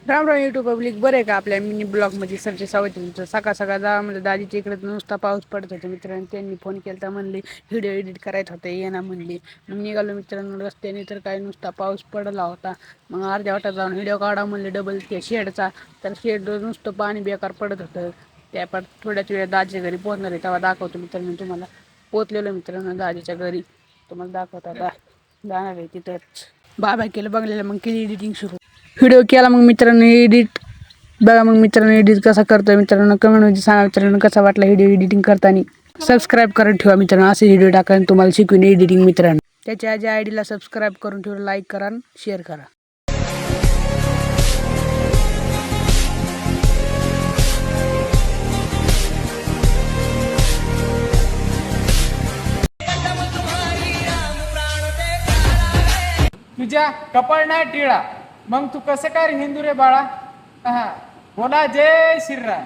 Ram Ram YouTube public बरे का आपल्या मिनी ब्लॉगमध्ये सरचे सावध तुमचं सकाळ सकाळ जा म्हणजे दाजीच्या इकडे नुसता पाऊस पडत होता मित्रांनो त्यांनी फोन केला तर म्हणली व्हिडिओ एडिट करायचं होतं ये ना म्हणली मग निघालो मित्रांनो रस्त्याने तर काय नुसता पाऊस पडला होता मग अर्ध्या वाटात जाऊन व्हिडिओ काढा म्हणले डबल त्या शेडचा तर शेड नुसतं पाणी बेकार पडत होतं त्या पण थोड्याच वेळ दाजीच्या घरी पोहोचणार आहे तेव्हा दाखवतो मित्रांनो तुम्हाला पोचलेलो मित्रांनो दाजीच्या घरी तुम्हाला दाखवतो आता जाणार आहे तिथंच बाबा केलं बघलेलं मग केली एडिटिंग सुरू व्हिडिओ केला मग मित्रांनो एडिट बघा मग मित्रांनो एडिट कसा करतोय मित्रांनो कमेंटमध्ये सांगा मित्रांनो कसा वाटला व्हिडिओ एडिटिंग करताना सबस्क्राईब करून ठेवा मित्रांनो असे व्हिडिओ टाका तुम्हाला शिकवून एडिटिंग मित्रांनो त्याच्या आधी आयडीला सबस्क्राईब करून ठेवा लाईक करा शेअर करा तुझ्या कपाळ नाही टिळा मग तू कसं काय रे हिंदू रे बाळा हा बोला जय श्रीराम